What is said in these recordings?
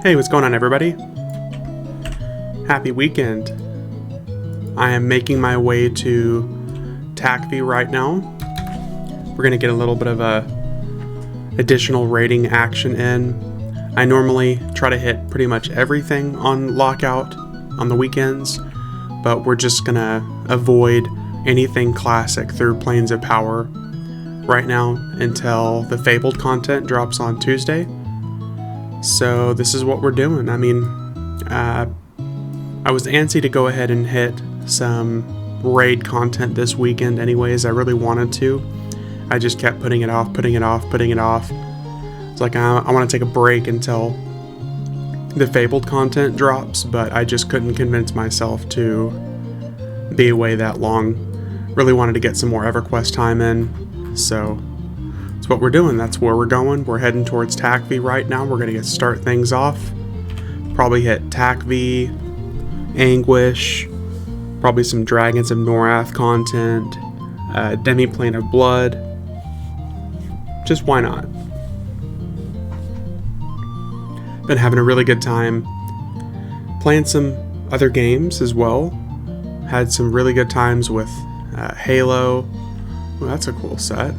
Hey, what's going on, everybody? Happy weekend. I am making my way to TLP right now. We're gonna get a little bit of a additional raiding action in. I normally try to hit pretty much everything on lockout on the weekends, but we're just gonna avoid anything classic through Planes of Power right now until the Fabled content drops on Tuesday. So this is what we're doing. I mean, I was antsy to go ahead and hit some raid content this weekend anyways. I really wanted to. I just kept putting it off. It's like I want to take a break until the Fabled content drops, but I just couldn't convince myself to be away that long. Really wanted to get some more EverQuest time in, so that's what we're doing. That's where we're going. We're heading towards TLP right now. We're going to start things off. Probably hit TLP, Anguish, probably some Dragons of Norath content, Demi-Plane of Blood. Just why not? Been having a really good time playing some other games as well. Had some really good times with Halo. Well, that's a cool set.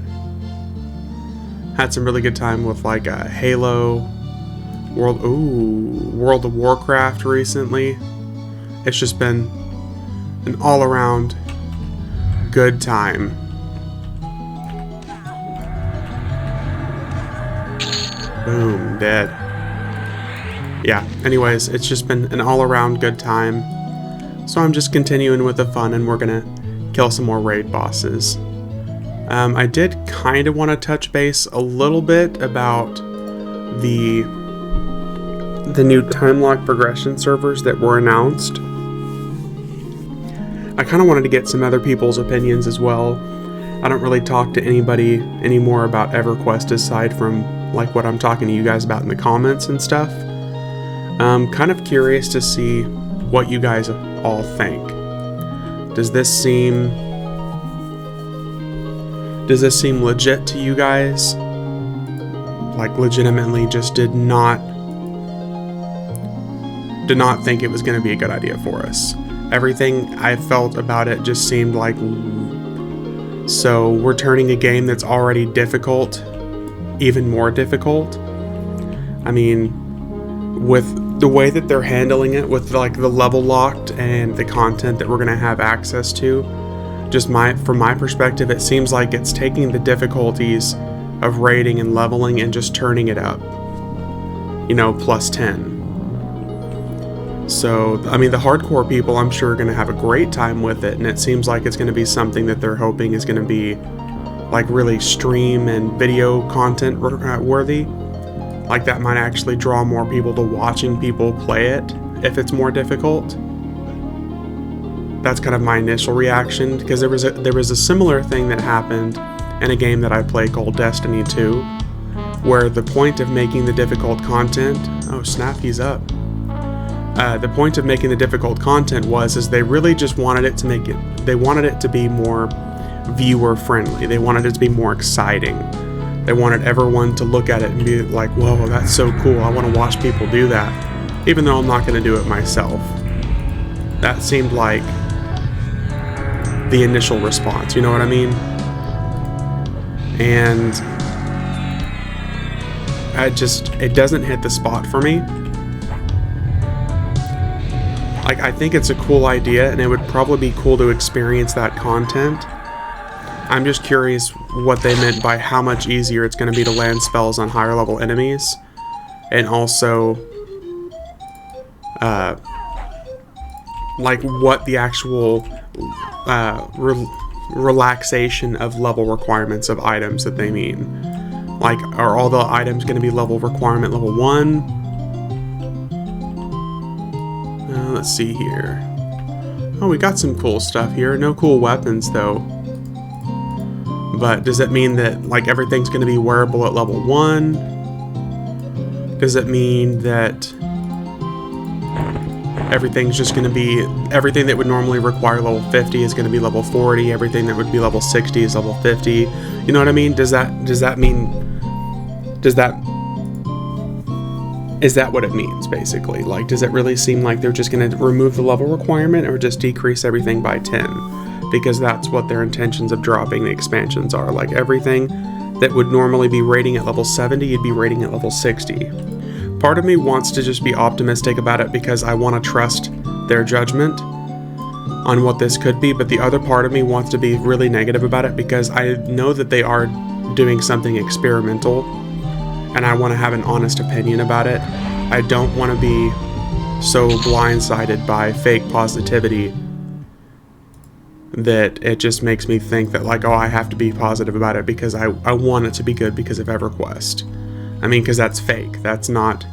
Had some really good time with like Halo, World of Warcraft recently. It's just been an all-around good time. Boom, dead. Yeah, anyways, it's just been an all-around good time. So I'm just continuing with the fun, and we're gonna kill some more raid bosses. I did kind of want to touch base a little bit about the new time lock progression servers that were announced. I kind of wanted to get some other people's opinions as well. I don't really talk to anybody anymore about EverQuest aside from like what I'm talking to you guys about in the comments and stuff. I'm kind of curious to see what you guys all think. Does this seem legit to you guys? Like legitimately just did not think it was going to be a good idea for us. Everything I felt about it just seemed like, so we're turning a game that's already difficult even more difficult. I mean, with the way that they're handling it, with like the level locked and the content that we're going to have access to, just from my perspective, it seems like it's taking the difficulties of raiding and leveling and just turning it up, you know, plus 10. So, I mean, the hardcore people, I'm sure, are going to have a great time with it, and it seems like it's going to be something that they're hoping is going to be like really stream and video content worthy. Like that might actually draw more people to watching people play it if it's more difficult. That's kind of my initial reaction, because there was a similar thing that happened in a game that I play called Destiny 2, where the point of making the difficult content, oh snap, he's up. The point of making the difficult content is they really just wanted it to be more viewer friendly. They wanted it to be more exciting. They wanted everyone to look at it and be like, whoa, that's so cool, I want to watch people do that, even though I'm not going to do it myself. That seemed like the initial response, you know what I mean? And it doesn't hit the spot for me. Like, I think it's a cool idea, and it would probably be cool to experience that content. I'm just curious what they meant by how much easier it's going to be to land spells on higher level enemies, and also like what the actual relaxation of level requirements of items that they mean. Like, are all the items going to be level requirement level 1? Let's see here. Oh, we got some cool stuff here. No cool weapons though. But does that mean that like everything's going to be wearable at level 1? Does it mean that everything's just going to be, everything that would normally require level 50 is going to be level 40, everything that would be level 60 is level 50? You know what I mean? Does that Is that what it means, basically? Like, does it really seem like they're just going to remove the level requirement or just decrease everything by 10? Because that's what their intentions of dropping the expansions are. Like, everything that would normally be rating at level 70, you'd be rating at level 60. Part of me wants to just be optimistic about it because I want to trust their judgment on what this could be, but the other part of me wants to be really negative about it because I know that they are doing something experimental, and I want to have an honest opinion about it. I don't want to be so blindsided by fake positivity that it just makes me think that, like, oh, I have to be positive about it because I want it to be good because of EverQuest. I mean, because that's fake. That's not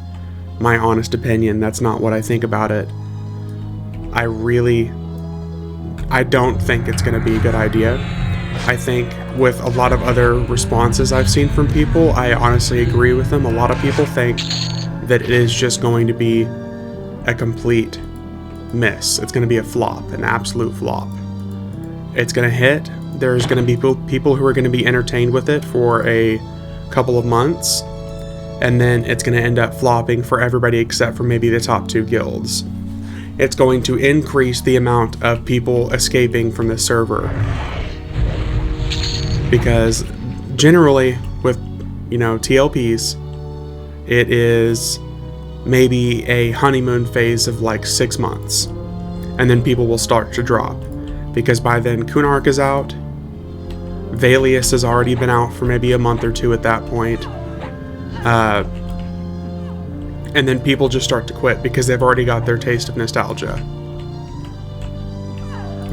my honest opinion. That's not what I think about it. I don't think it's going to be a good idea. I think with a lot of other responses I've seen from people, I honestly agree with them. A lot of people think that it is just going to be a complete miss. It's going to be a flop, an absolute flop. It's going to hit. There's going to be people who are going to be entertained with it for a couple of months, and then it's going to end up flopping for everybody except for maybe the top 2 guilds. It's going to increase the amount of people escaping from the server. Because generally with, TLPs, it is maybe a honeymoon phase of like 6 months. And then people will start to drop. Because by then Kunark is out. Valius has already been out for maybe a month or 2 at that point. And then people just start to quit because they've already got their taste of nostalgia.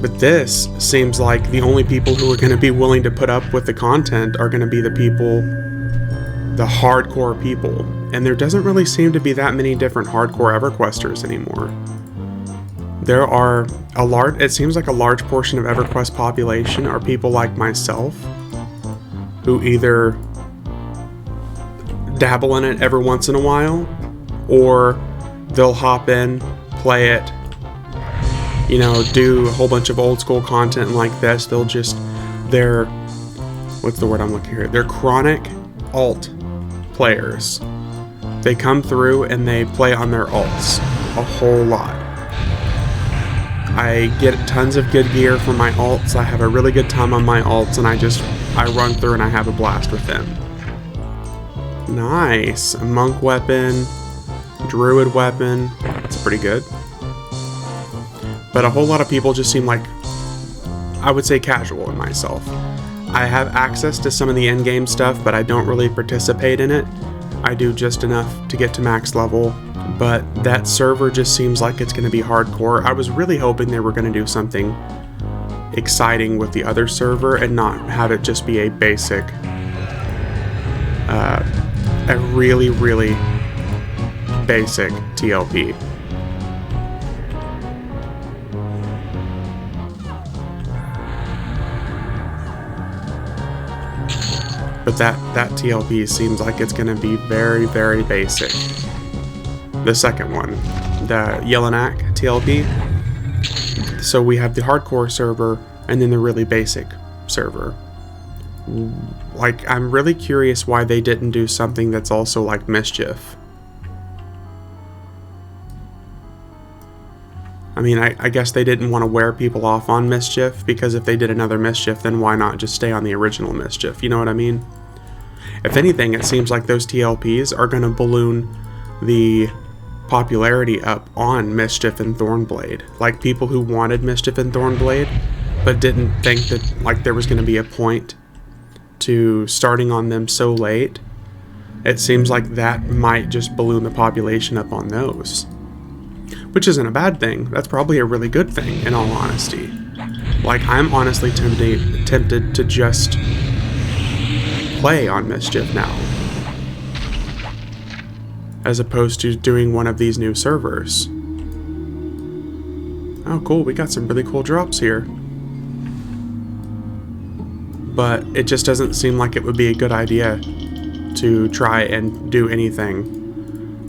But this seems like the only people who are going to be willing to put up with the content are going to be the hardcore people. And there doesn't really seem to be that many different hardcore EverQuesters anymore. There are it seems like a large portion of EverQuest population are people like myself who either dabble in it every once in a while, or they'll hop in, play it, do a whole bunch of old school content like this. They're what's the word I'm looking here? They're chronic alt players. They come through and they play on their alts a whole lot. I get tons of good gear from my alts. I have a really good time on my alts, and I run through and I have a blast with them. Nice. A monk weapon, druid weapon. It's pretty good. But a whole lot of people just seem like, I would say, casual in myself. I have access to some of the endgame stuff, but I don't really participate in it. I do just enough to get to max level, but that server just seems like it's going to be hardcore. I was really hoping they were going to do something exciting with the other server and not have it just be a basic, a really, really basic TLP. But that TLP seems like it's going to be very, very basic. The second one, the Jelinek TLP. So we have the hardcore server and then the really basic server. Like, I'm really curious why they didn't do something that's also like Mischief. I mean, I guess they didn't want to wear people off on Mischief, because if they did another Mischief, then why not just stay on the original Mischief? You know what I mean? If anything, it seems like those TLPs are going to balloon the popularity up on Mischief and Thornblade. Like, people who wanted Mischief and Thornblade, but didn't think that, like, there was going to be a point to starting on them so late. It seems like that might just balloon the population up on those. Which isn't a bad thing. That's probably a really good thing, in all honesty. Like, I'm honestly tempted to just play on Mischief now, as opposed to doing one of these new servers. Oh cool, we got some really cool drops here. But it just doesn't seem like it would be a good idea to try and do anything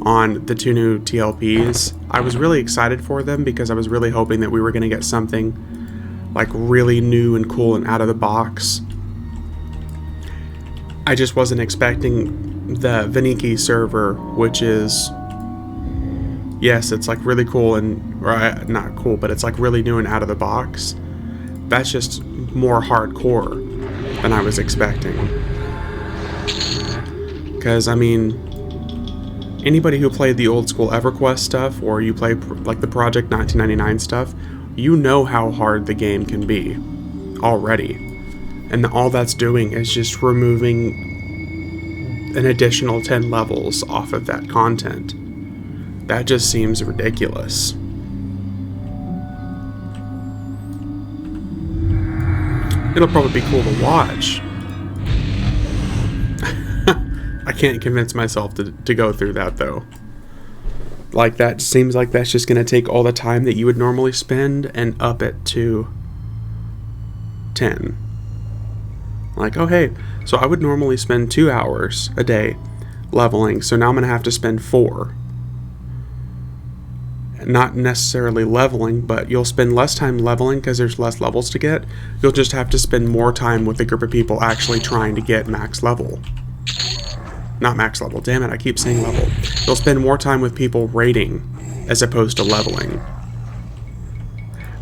on the 2 new TLPs. I was really excited for them because I was really hoping that we were going to get something like really new and cool and out of the box. I just wasn't expecting the Veniki server, which is yes, it's like really cool not cool, but it's like really new and out of the box. That's just more hardcore than I was expecting. Because, I mean, anybody who played the old school EverQuest stuff, or you play like the Project 1999 stuff, you know how hard the game can be already. And all that's doing is just removing an additional 10 levels off of that content. That just seems ridiculous. It'll probably be cool to watch. I can't convince myself to go through that, though. Like, that seems like that's just going to take all the time that you would normally spend and up it to 10. Like, oh hey, so I would normally spend 2 hours a day leveling, so now I'm going to have to spend 4. Not necessarily leveling, but you'll spend less time leveling because there's less levels to get. You'll just have to spend more time with a group of people actually trying to get max level. Not max level, damn it, I keep saying level. You'll spend more time with people raiding as opposed to leveling.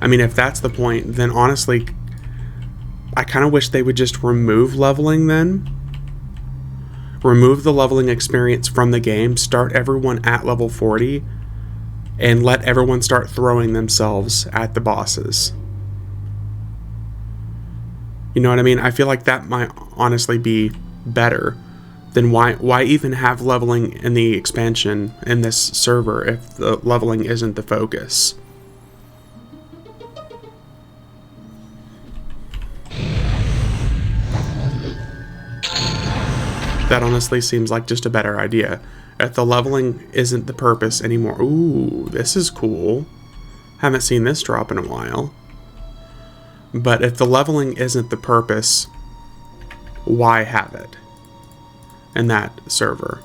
I mean, if that's the point, then honestly, I kind of wish they would just remove leveling then. Remove the leveling experience from the game, start everyone at level 40, and let everyone start throwing themselves at the bosses. You know what I mean? I feel like that might honestly be better. Then why even have leveling in the expansion in this server if the leveling isn't the focus? That honestly seems like just a better idea. If the leveling isn't the purpose anymore. Ooh, this is cool. Haven't seen this drop in a while. But if the leveling isn't the purpose, why have it in that server?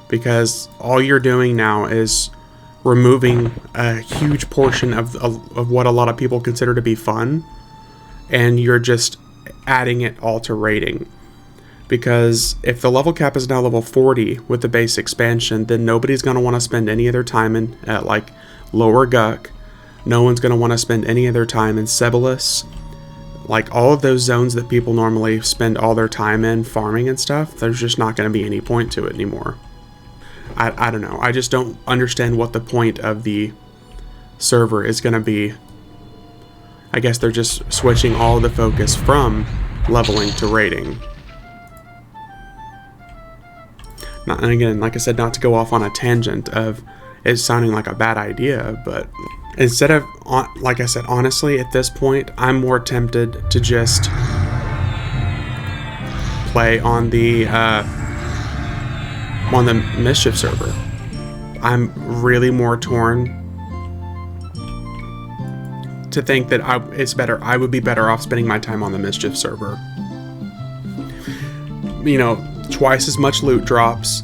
Because all you're doing now is removing a huge portion of what a lot of people consider to be fun, and you're just adding it all to rating. Because if the level cap is now level 40 with the base expansion, then nobody's going to want to spend any of their time in like Lower Guck. No one's going to want to spend any of their time in Sibyllus. Like all of those zones that people normally spend all their time in farming and stuff, there's just not going to be any point to it anymore. I don't know. I just don't understand what the point of the server is going to be. I guess they're just switching all of the focus from leveling to rating. And again, like I said, not to go off on a tangent of it sounding like a bad idea, but instead of, like I said, honestly, at this point, I'm more tempted to just play on the Mischief server. I'm really more torn to think that I would be better off spending my time on the Mischief server. You know, twice as much loot drops.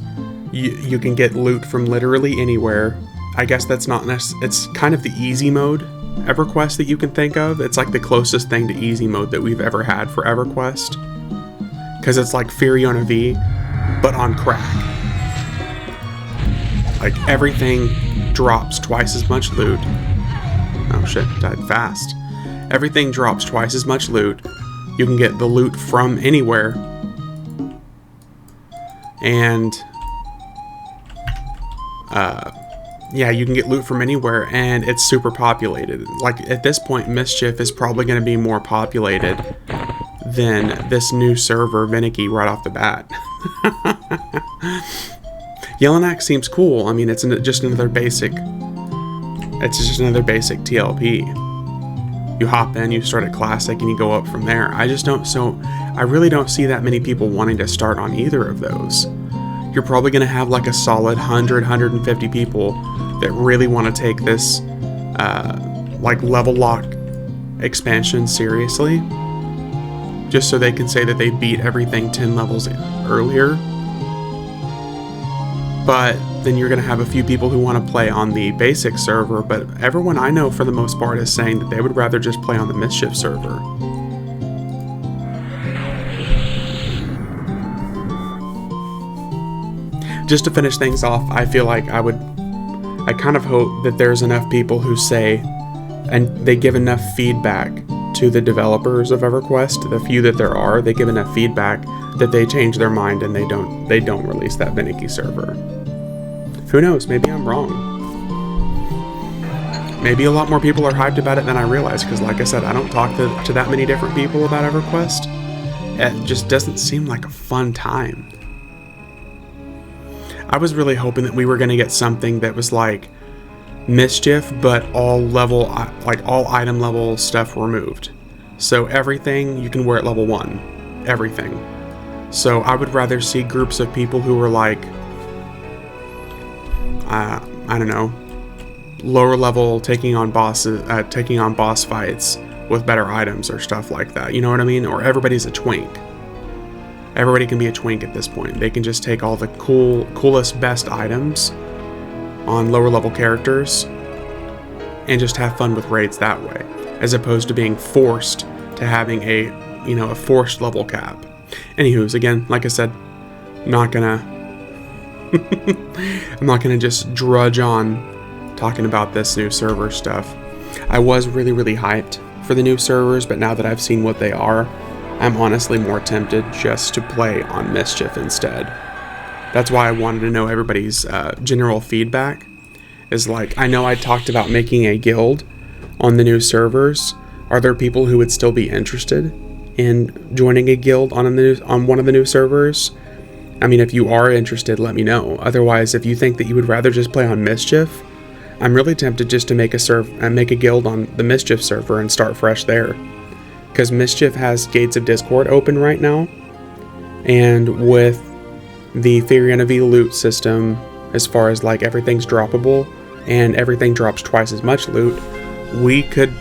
You can get loot from literally anywhere. I guess that's not necessarily, it's kind of the easy mode EverQuest that you can think of. It's like the closest thing to easy mode that we've ever had for EverQuest. Because it's like Furiona V, but on crack. Like everything drops twice as much loot. Oh shit, died fast. Everything drops twice as much loot. You can get the loot from anywhere. And yeah, you can get loot from anywhere, and it's super populated. Like at this point, Mischief is probably going to be more populated than this new server, Vinicky, right off the bat. Yellowknack seems cool. I mean, it's just another basic. It's just another basic TLP. You hop in, you start at classic, and you go up from there. I really don't see that many people wanting to start on either of those. You're probably going to have like a solid 100, 150 people that really want to take this like level lock expansion seriously, just so they can say that they beat everything 10 levels earlier. But then you're going to have a few people who want to play on the basic server, but everyone I know for the most part is saying that they would rather just play on the Mischief server. Just to finish things off, I feel like I would I kind of hope that there's enough people who say, and they give enough feedback to the developers of EverQuest, the few that there are, they give enough feedback that they change their mind and they don't release that finicky server. Who knows? Maybe I'm wrong. Maybe a lot more people are hyped about it than I realize, because like I said, I don't talk to that many different people about EverQuest. It just doesn't seem like a fun time. I was really hoping that we were going to get something that was like Mischief, but all item level stuff removed. So everything you can wear at level 1. Everything. So I would rather see groups of people who were like, I don't know, lower level taking on boss fights with better items or stuff like that. You know what I mean? Or everybody's a twink. Everybody can be a twink at this point. They can just take all the coolest, best items on lower level characters and just have fun with raids that way, as opposed to being forced to having a forced level cap. Anywho's, again, like I said, I'm not gonna just drudge on talking about this new server stuff. I was really, really hyped for the new servers, but now that I've seen what they are, I'm honestly more tempted just to play on Mischief instead. That's why I wanted to know everybody's general feedback. Is like, I know I talked about making a guild on the new servers. Are there people who would still be interested in joining a guild on one of the new servers? I mean, if you are interested, let me know. Otherwise, if you think that you would rather just play on Mischief, I'm really tempted just to make a guild on the Mischief server and start fresh there. Because Mischief has Gates of Discord open right now, and with the Theory V loot system, as far as like everything's droppable and everything drops twice as much loot, we could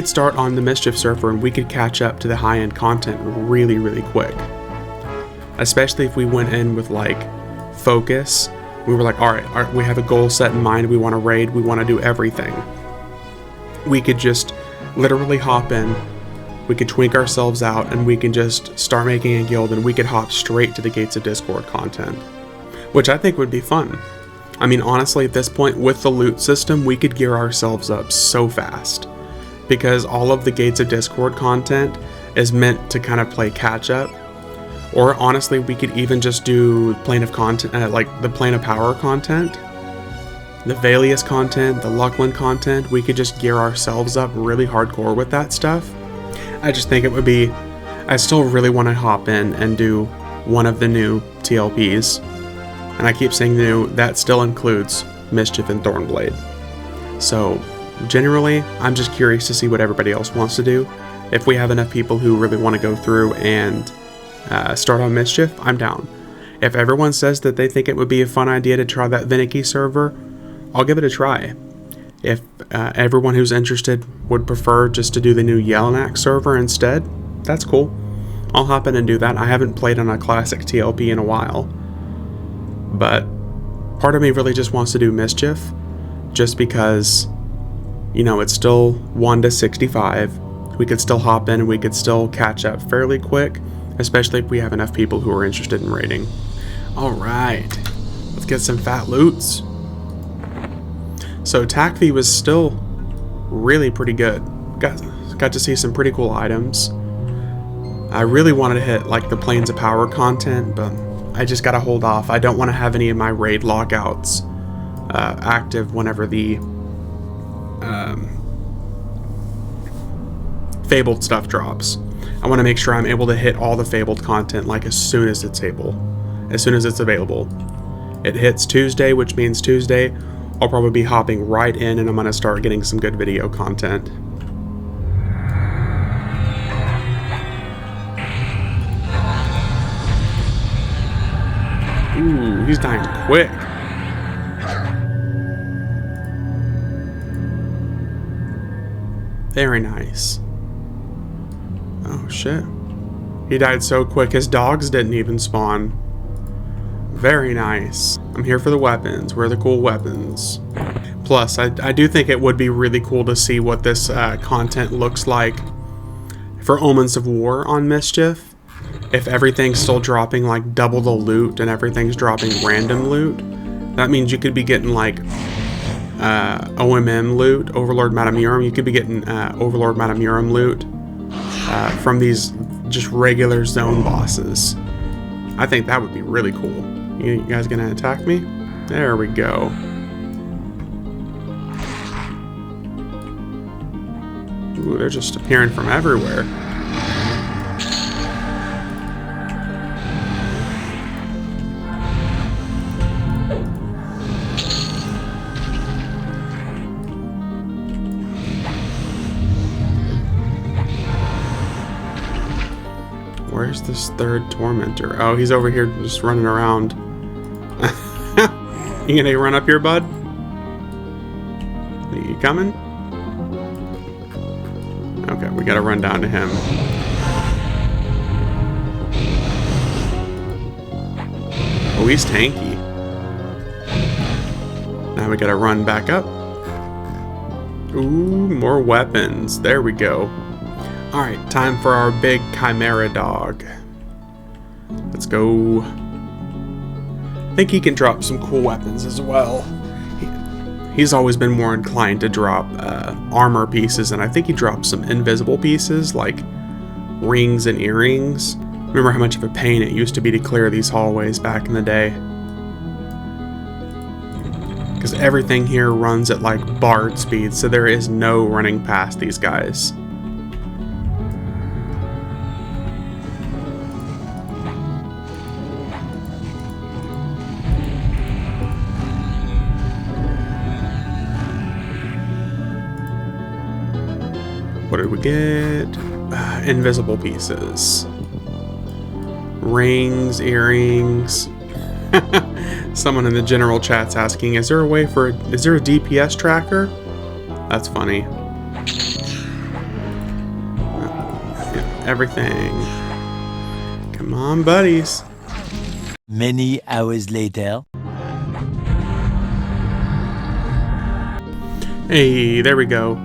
start on the Mischief server and we could catch up to the high-end content really, really quick. Especially if we went in with like focus. We were like, all right, we have a goal set in mind. We want to raid. We want to do everything. We could just literally hop in. We could twink ourselves out and we can just start making a guild, and we could hop straight to the Gates of Discord content, which I think would be fun. I mean, honestly, at this point, with the loot system, we could gear ourselves up so fast, because all of the Gates of Discord content is meant to kind of play catch up. Or honestly, we could even just do Plane of content, like the Plane of Power content, the Valius content, the Luckland content. We could just gear ourselves up really hardcore with that stuff. I just think it would be, I still really want to hop in and do one of the new TLPs. And I keep saying new, that still includes Mischief and Thornblade. So generally, I'm just curious to see what everybody else wants to do. If we have enough people who really want to go through and start on Mischief, I'm down. If everyone says that they think it would be a fun idea to try that Finicky server, I'll give it a try. If everyone who's interested would prefer just to do the new Yellow server instead, that's cool. I'll hop in and do that. I haven't played on a classic TLP in a while, but part of me really just wants to do Mischief, just because, you know, it's still 1 to 65. We could still hop in and we could still catch up fairly quick, especially if we have enough people who are interested in raiding. Alright, let's get some fat loots. So TACV was still really pretty good. Got to see some pretty cool items. I really wanted to hit like the Planes of Power content, but I just gotta hold off. I don't want to have any of my raid lockouts active whenever the Fabled stuff drops. I want to make sure I'm able to hit all the Fabled content like as soon as it's available. It hits Tuesday, which means Tuesday I'll probably be hopping right in and I'm going to start getting some good video content. Ooh, he's dying quick. Very nice. Oh shit. He died so quick his dogs didn't even spawn. Very nice. I'm here for the weapons. Where are the cool weapons? Plus, I do think it would be really cool to see what this content looks like for Omens of War on Mischief. If everything's still dropping like double the loot and everything's dropping random loot, that means you could be getting like OMM loot, Overlord Madame Urim. You could be getting Overlord Madame Urim loot from these just regular zone bosses. I think that would be really cool. You guys gonna attack me? There we go. Ooh, they're just appearing from everywhere. Where's this third tormentor? Oh, he's over here just running around. You gonna run up here, bud? Are you coming? Okay, we gotta run down to him. Oh, he's tanky. Now we gotta run back up. Ooh, more weapons. There we go. Alright, time for our big Chimera dog. Let's go. I think he can drop some cool weapons as well. He's always been more inclined to drop armor pieces, and I think he drops some invisible pieces like rings and earrings. Remember how much of a pain it used to be to clear these hallways back in the day? Because everything here runs at like Bard speed, so there is no running past these guys. What did we get? Invisible pieces. Rings, earrings. Someone in the general chat's asking, is there a DPS tracker? That's funny. Everything. Come on, buddies. Many hours later. Hey, there we go.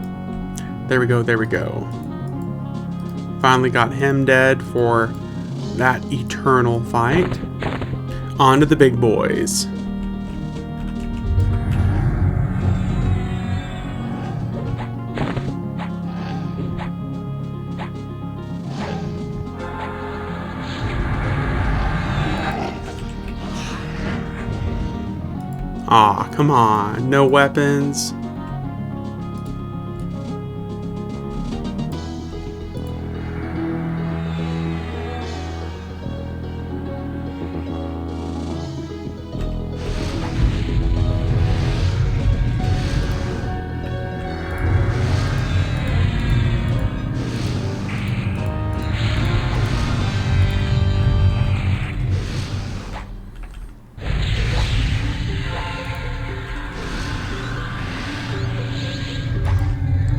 There we go, there we go. Finally got him dead for that eternal fight. On to the big boys. Aw, come on, no weapons.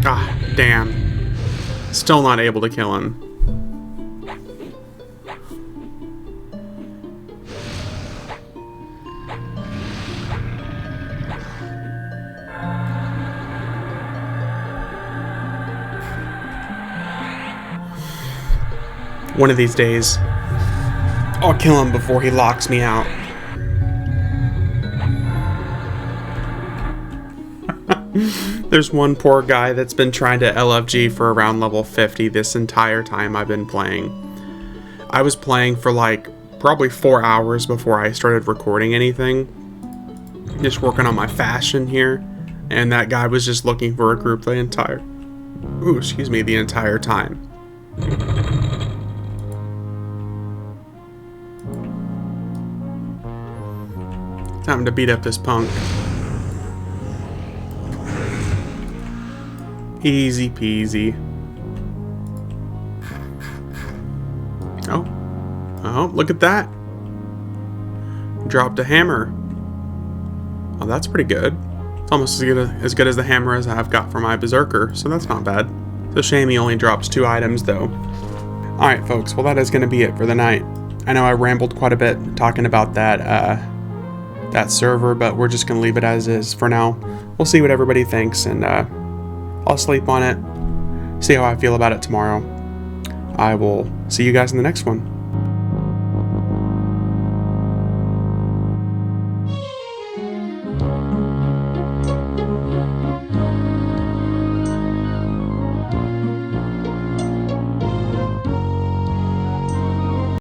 Ah, damn. Still not able to kill him. One of these days, I'll kill him before he locks me out. There's one poor guy that's been trying to LFG for around level 50 this entire time I've been playing. I was playing for like probably 4 hours before I started recording anything. Just working on my fashion here. And that guy was just looking for a group the entire time. Time to beat up this punk. Easy peasy. Oh, look at that. Dropped a hammer. Oh, that's pretty good. It's almost as good as the hammer as I've got for my Berserker, so that's not bad. It's a shame he only drops 2 items, though. Alright, folks, well, that is going to be it for the night. I know I rambled quite a bit talking about that server, but we're just going to leave it as is for now. We'll see what everybody thinks, and I'll sleep on it, see how I feel about it tomorrow. I will see you guys in the next one.